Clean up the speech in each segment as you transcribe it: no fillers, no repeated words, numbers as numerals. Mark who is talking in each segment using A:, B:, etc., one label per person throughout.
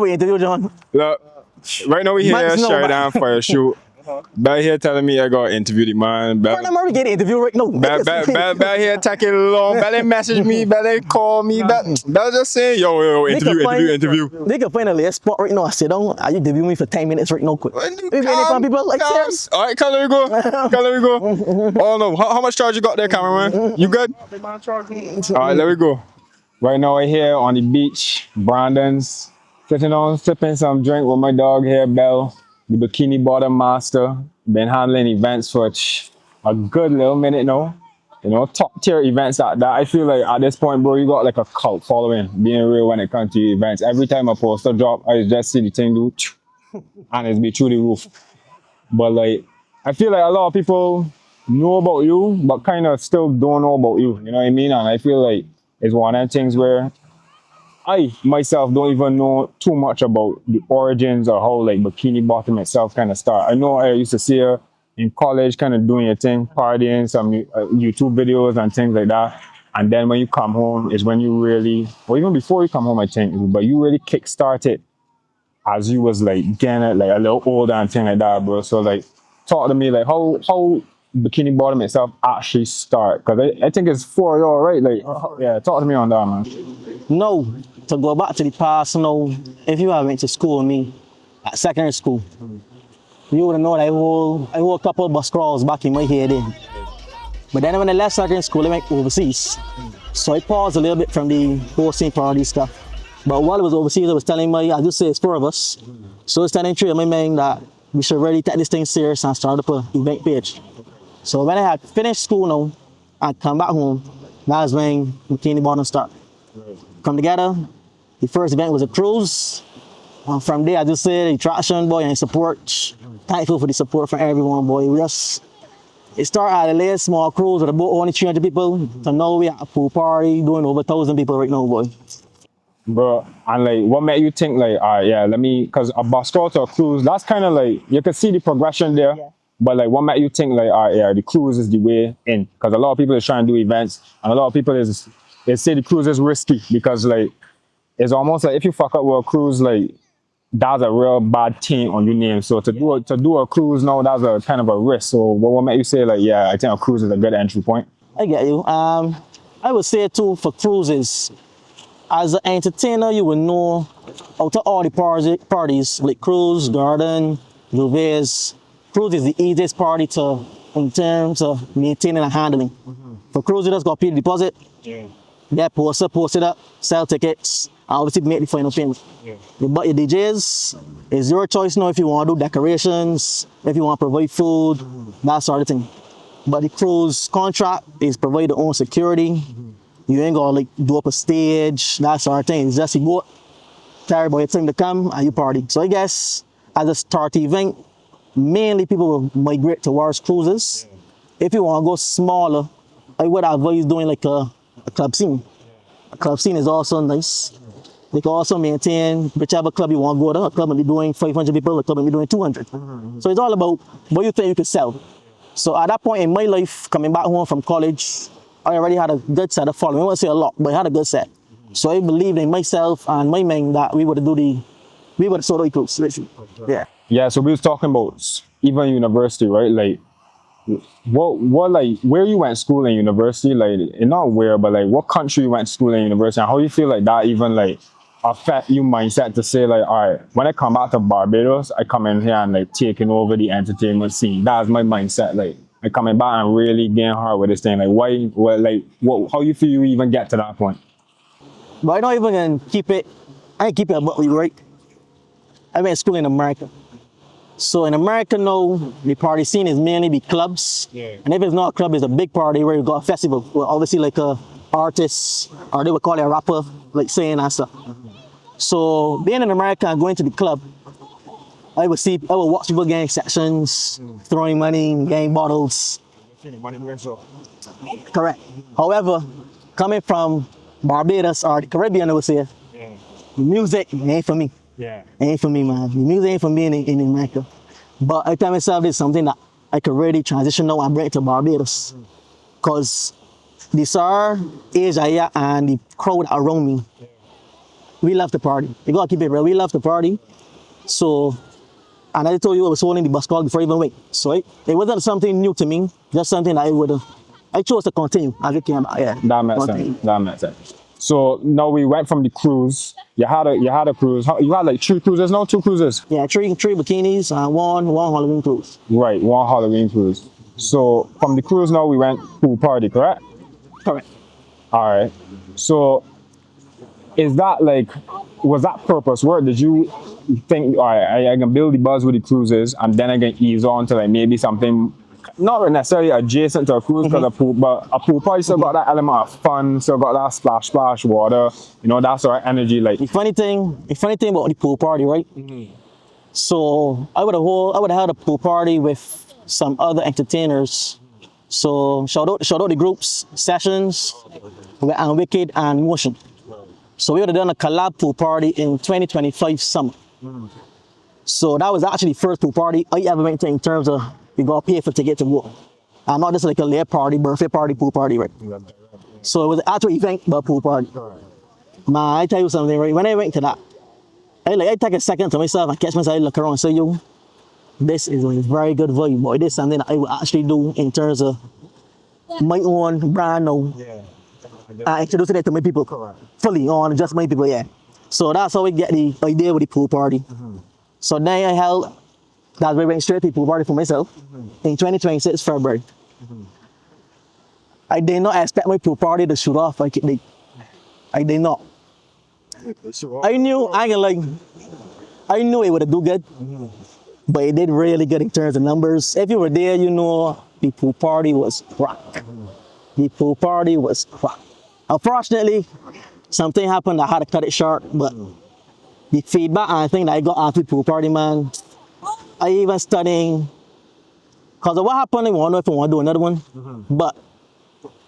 A: We interview John.
B: Look, right now we here Sheridan for a shoot. Belle here telling me I got interviewed the man. Belle,
A: I'm already getting interviewed right now.
B: Belle here taking long. Belle message me. Belle call me. Belle just saying, yo, interview.
A: They can find a little spot right now. I sit down. Are you interviewing me for 10 minutes right now? Quick. People like serious.
B: All right, let me go. Oh no, how much charge you got there, cameraman? You good? All right, let me go. Right now we're here on the beach, Brandon's, sitting down, sipping some drink with my dog here, Belle, the Bikini Bottom master. Been handling events for a good little minute now. You know, top tier events at that. I feel like at this point, bro, you got like a cult following, being real when it comes to events. Every time a poster drop, I just see the thing do, and it's be through the roof. But like, I feel like a lot of people know about you, but kind of still don't know about you. You know what I mean? And I feel like it's one of the things where I myself don't even know too much about the origins or how like Bikini Bottom itself kind of started. I know I used to see her in college kind of doing your thing, partying, some YouTube videos and things like that. And then when you come home is when you really, or even before you come home, I think, but you really kick-started as you was like getting like a little older and thing like that, bro. So like, talk to me like how Bikini Bottom itself actually start, because I think it's for y'all, right? Like, yeah, talk to me on that, man.
A: No, to go back to the past, no. If you went to school with me at secondary school, you would have known I whole couple of bus crawls back in my head then. But then when I left secondary school, I went overseas. So I paused a little bit from the hosting party stuff. But while I was overseas, I was telling I just say it's 4 of us. So I was telling 3 of my men that we should really take this thing serious and start up an event page. So when I had finished school now, I come back home, that was when Bikini Bottom started. Come together, the first event was a cruise. And from there, I just say the attraction, boy, and support. Thankful for the support from everyone, boy. It started at a little small cruise with about only 300 people. So now we at a pool party doing over 1,000 people right now, boy.
B: Bro, and like, what made you think like, all right, yeah, because a bus crawl to a cruise, that's kind of like, you can see the progression there. Yeah. But like, what made you think like, all right, yeah, the cruise is the way in? Because a lot of people is trying to do events, and a lot of people they say the cruise is risky because like, it's almost like if you fuck up with a cruise, like, that's a real bad thing on your name. So to do a cruise now, that's a kind of a risk. So what made you say like, yeah, I think a cruise is a good entry point?
A: I get you. I would say too, for cruises, as an entertainer, you would know out of all the parties like cruise, garden, Juves, cruise is the easiest party in terms of maintaining and handling. For cruise, you just got to pay the deposit, get post it up, sell tickets, and obviously make the final payment. But your DJs, it's your choice now if you want to do decorations, if you want to provide food, that sort of thing. But the cruise contract is provide your own security. You ain't gonna like do up a stage, that sort of thing. It's just you go, tell everybody it's time to come and you party. So I guess as a start event, mainly people will migrate towards cruises. If you want to go smaller, I would advise doing like a club scene. A club scene is also nice. They can also maintain whichever club you want to go to. A club may be doing 500 people, a club may be doing 200. So it's all about what you think you can sell. So at that point in my life, coming back home from college, I already had a good set of following. I won't say a lot, but I had a good set. So I believed in myself and my men that we would have sold the cruise, literally. Yeah.
B: Yeah, so we was talking about even university, right? Like, what like, where you went to school in university, like, and not where, but like, what country you went to school in university, and how you feel like that even like affect your mindset to say like, all right, when I come back to Barbados, I come in here and like taking over the entertainment scene. That's my mindset. Like, I coming back and really getting hard with this thing. Like, how you feel you even get to that point?
A: But I don't even gonna keep it about you, right? I went to school in America. So in America now, the party scene is mainly the clubs. And if it's not a club, it's a big party where you got a festival. Where obviously like a artist, or they would call it a rapper, like saying and stuff. So being in America and going to the club, I would watch people getting sections, throwing money, getting bottles. Correct. However, coming from Barbados or the Caribbean, I would say, music ain't for me. Ain't for me, man. The music ain't for me in America. But I tell myself it's something that I could really transition now and bring it to Barbados. Because the SAR, Asia, and the crowd around me, we love the party. You gotta keep it real. We love the party. So, and I told you I was holding the bus call before I even went. So it wasn't something new to me, just something that I chose to continue as it came out. Yeah.
B: That makes sense. That makes sense. So now we went from the cruise. You had a cruise. You had like 3 cruises now, 2 cruises.
A: Yeah, three bikinis and one Halloween cruise.
B: Right, 1 Halloween cruise. So from the cruise now we went pool party, correct?
A: Correct.
B: All right. So is that like, was that purpose work? Did you think, all right, I can build the buzz with the cruises and then I can ease on to like maybe something not necessarily adjacent to a cruise because a pool party still got that element of fun, still got that splash water, you know, that sort of energy. Like
A: The funny thing about the pool party, right? So I would have had a pool party with some other entertainers. So shout out the groups, Sessions, and Wicked and Motion. So we would have done a collab pool party in 2025 summer. So that was actually the first pool party I ever went to in terms of you gotta pay for ticket to go. And not just like a late party, birthday party, pool party, right? So it was an actual event, but pool party. Man, I tell you something, right? When I went to that, I take a second to myself and catch myself, look around and say, yo, this is a very good vibe, boy. This is something that I would actually do in terms of my own brand now. I introducing it to my people fully on just my people, yeah. So that's how we get the idea with the pool party. So then that's why I went straight to the pool party for myself in 2026 February. I did not expect my pool party to shoot off like it did. I did not. I knew it would do good, but it did really good in terms of numbers. If you were there, you know the pool party was crack. The pool party was crack. Unfortunately, something happened. I had to cut it short, but the feedback and I think that I got after the pool party, man, I even studying, because of what happened, I don't know if I want to do another one, but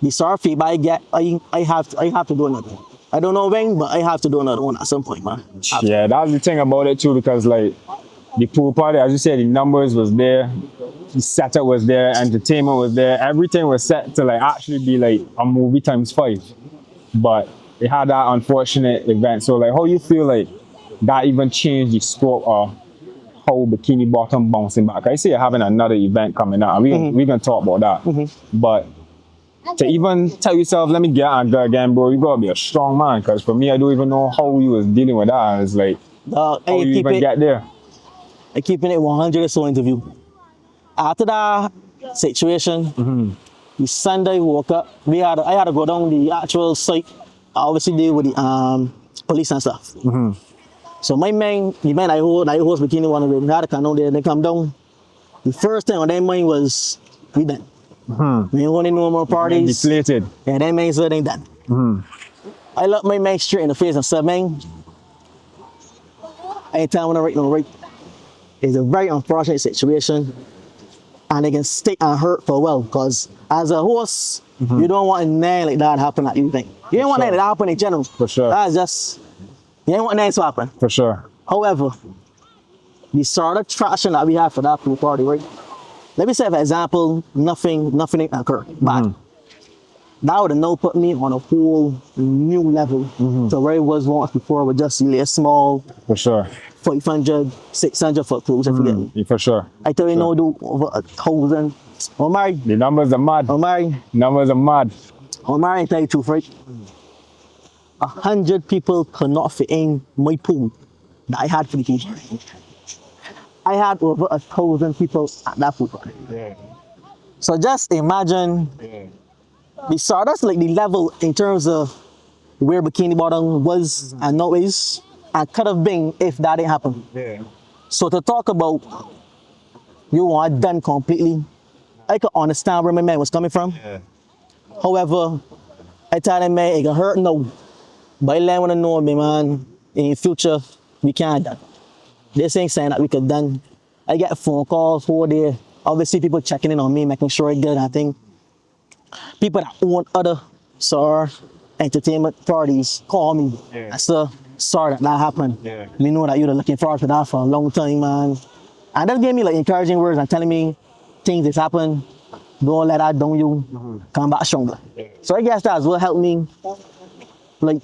A: the sort of feedback I get, I have to do another one. I don't know when, but I have to do another one at some point, man.
B: Yeah, that's the thing about it too, because like the pool party, as you said, the numbers was there, the setup was there, entertainment was there, everything was set to like actually be like a movie ×5. But it had that unfortunate event. So like how you feel like that even changed the scope of how Bikini Bottom bouncing back? I see you're having another event coming up. We can talk about that. But to even tell yourself, let me get on there again, bro, you gotta be a strong man. Because for me, I don't even know how you was dealing with that. It's like, how you even get there?
A: I keeping it 100 or so interview. After that situation, the Sunday woke up, I had to go down the actual site. I obviously deal with the police and stuff. So the man I host Bikini One with, had to come down there, they come down. The first thing on their mind was, we done. We ain't want no more parties.
B: Deflated.
A: Yeah, that man said ain't done. I looked my man straight in the face and said, man, I ain't telling you no right. It's a very unfortunate situation. And they can stick and hurt for a while, because as a host, you don't want anything like that happen at you think. You don't want anything to happen in general.
B: For sure.
A: That's just, you ain't want anything to happen.
B: For sure.
A: However, the sort of traction that we have for that pool party, right? Let me say, for example, nothing occurred bad. That would have now put me on a whole new level to where it was once before with just really a small,
B: for sure,
A: 500, 600 foot cruise, if you get me.
B: For sure.
A: I tell you, no, do over 1,000. Omari.
B: The numbers are mad.
A: Omari.
B: Numbers are mad.
A: Omari, I tell you the truth, right? 100 people could not fit in my pool that I had for the pool party. I had over 1,000 people at that pool party. So just imagine that's like the level in terms of where Bikini Bottom was and now is and could have been if that didn't happen. So to talk about you want done completely, I could understand where my man was coming from. However, I tell him, man, it can hurt now. But I let him know, man, in the future, we can't done. This ain't saying that we could done. I get phone calls for there. Obviously, people checking in on me, making sure it's good. I think people that own other entertainment parties call me. I said, sorry that happened. We know that you're looking forward to that for a long time, man. And that gave me like encouraging words and telling me things that's happened. Don't let that down you. Come back stronger. So I guess that's what helped me like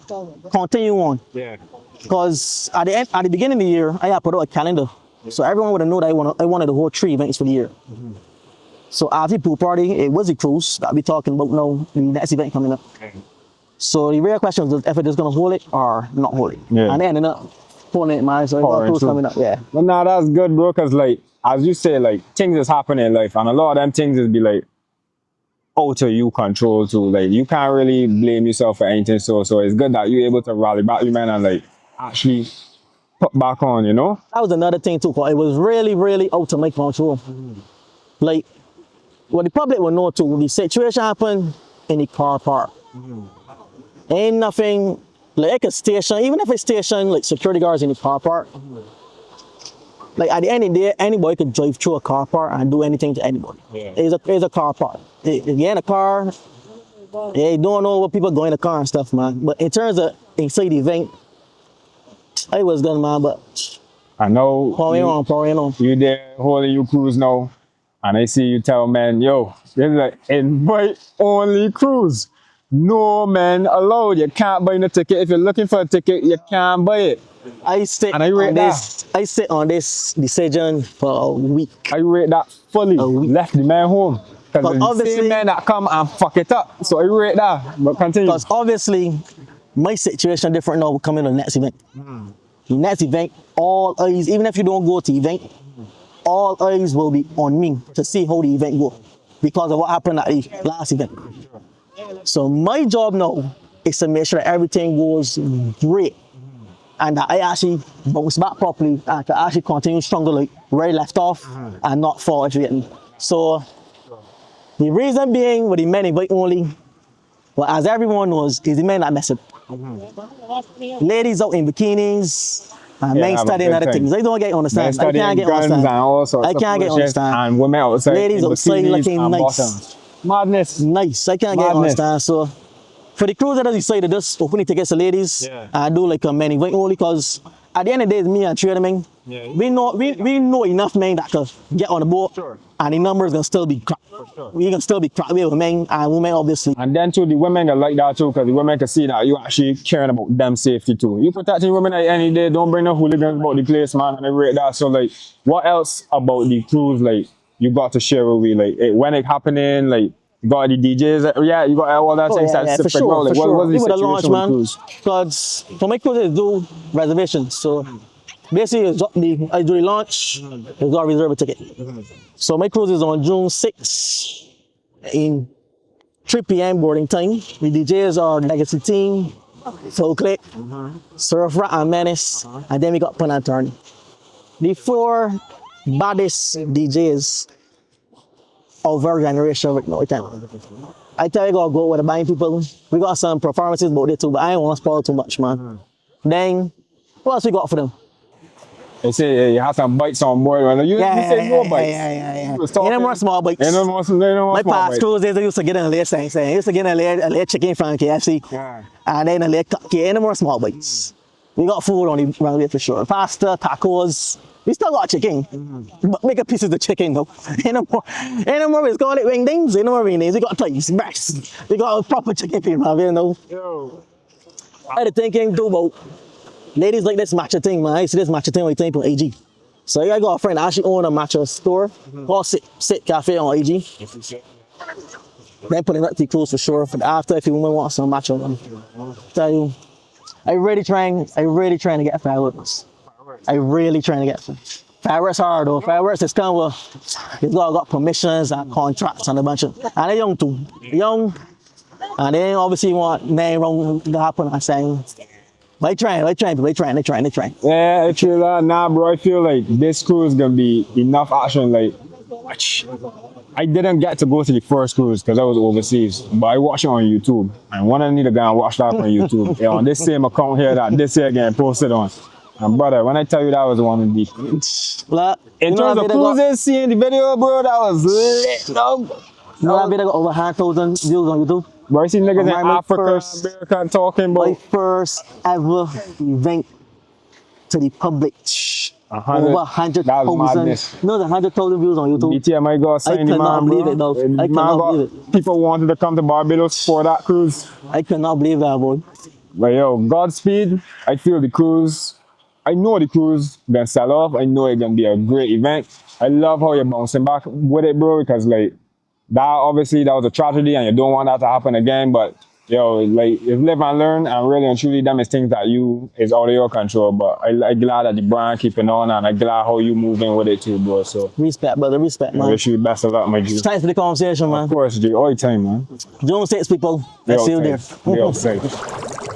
A: continue on.
B: Yeah.
A: Because at the beginning of the year, I had put out a calendar. So everyone would have known that I wanted to hold 3 events for the year. So after the pool party, it was the cruise that we talking about now, the next event coming up. So the real question was if it is gonna hold it or not hold it.
B: Yeah.
A: And they ended up pulling it, man. So a cruise coming up, yeah.
B: But nah, that's good, bro, cause like as you say, like things is happening in life, and a lot of them things is be like out of you control too. Like you can't really blame yourself for anything. So it's good that you're able to rally back, you man, and like actually put back on, you know?
A: That was another thing too, cause it was really, really out of my control. Like, what the public will know too, the situation happened in the car park. Ain't nothing, like a station, even if it's station, like security guards in the car park, like at the end of the day, anybody could drive through a car park and do anything to anybody.
B: Yeah.
A: It's a car park. If you're in a car, you don't know what people go in the car and stuff, man. But in terms of inside the event, I was done, man, but
B: I know
A: pouring on.
B: you there holding your cruise now, and I see you tell man, yo, this is like invite only cruise. No man allowed. You can't buy no ticket. If you're looking for a ticket, you can't buy it.
A: I sit on this decision for a week.
B: I rate that fully. Left the man home. Because the
A: obviously,
B: same man that come and fuck it up. So I rate that. But continue.
A: Because obviously, my situation different now coming to the next event. The next event, all eyes, even if you don't go to the event, all eyes will be on me to see how the event go. Because of what happened at the last event. So my job now is to make sure that everything goes great. And that I actually bounce back properly and to actually continue stronger like where I left off and not fall into it. So the reason being with the men invite only, well, as everyone knows, is the men that mess it. Ladies out in bikinis and men studying other things. I don't get understand. I can't get understand. I can't get understand.
B: And women outside.
A: Ladies outside looking nice.
B: Bottom. Madness.
A: Nice. I can't get understand. So for the cruise that decided to just open the tickets to ladies, I do like a men invite only because at the end of the day, it's me and 3 other men. We know enough men that could get on the boat, and the numbers gonna still be crap. We can still be crap with men and women, obviously.
B: And then too, the women that like that too, because the women can see that you actually caring about them safety too. You protecting women at any day. Don't bring no hooligans about the place, man. And I rate that. So like, what else about the cruise like you got to share with me? Like when it happening, like. You got the DJs, yeah, you got all that things.
A: Yeah, for sure,
B: like,
A: for sure.
B: What was the
A: launch,
B: situation
A: man,
B: with cruise?
A: because for my cruises, do reservations. So basically, I do the launch, you got to reserve a ticket. So my cruise is on June 6th in 3 p.m. boarding time. The DJs are Legacy Team, Soul Click, Surf Rat and Menace, and then we got Pun and Turn. The 4 baddest DJs of our generation right now. I tell you, gotta go with the buying people. We got some performances about it too, but I don't want to spoil too much, man. Then, what else we got for them?
B: They say you have some bites on board. You say no bites.
A: Yeah. Ain't no more small bites.
B: Ain't no more small
A: My past
B: bites.
A: cruises, I used to get in a layer saying, I used to get in a layer chicken from KFC, and then a layer cupcake. Ain't no more small bites. We got food on the runway for sure. Pasta, tacos. We still got chicken, but bigger pieces of chicken though. Ain't no more, we call it wingdings. Ain't no more wingdings. We got thighs, breasts. We got a proper chicken feed, man, you know. I had a thinking too about ladies like this matcha thing, man. I see this matcha thing on the AG. So I got a friend that actually own a matcha store called Sit Cafe on AG. Then putting up the cruise for sure. For the after, if you want some matcha, tell you, I really trying to get fireworks. I really trying to get fireworks hard though. Fireworks is kind of it's got permissions and contracts and a bunch of, and they're young too. Young, and they obviously want name wrong to happen. I'm saying, but they trying.
B: Yeah, I feel that. Nah, bro, I feel like this cruise gonna be enough action. Like, I didn't get to go to the first cruise because I was overseas, but I watched it on YouTube. And one I need to go and watch that on YouTube. On this same account here that this year getting posted on. And brother, when I tell you that was one of the in terms of cruises, seeing the video, bro, that was lit.
A: You know that video got over 100,000 views on YouTube?
B: Bro, I see niggas in Africa, America talking about
A: my first ever event to the public. Over 100,000. No, 100,000 views on YouTube.
B: BTM, my God,
A: I cannot believe it, though. I cannot believe it.
B: People wanted to come to Barbados for that cruise.
A: I cannot believe that, boy.
B: But yo, Godspeed. I feel the cruise. I know the cruise gonna sell off. I know it's gonna be a great event. I love how you're bouncing back with it, bro, because like that obviously that was a tragedy and you don't want that to happen again. But yo, like you live and learn, and really and truly them is things that you is out of your control. But I'm glad that the brand keeping on, and I'm glad how you moving with it too, bro. So
A: Respect, brother. Respect,
B: I
A: man.
B: wish you the best of luck, my G.
A: Thanks for the conversation, man.
B: Of course, G, all the time, man.
A: Jones States people. I see you there.
B: Be outside.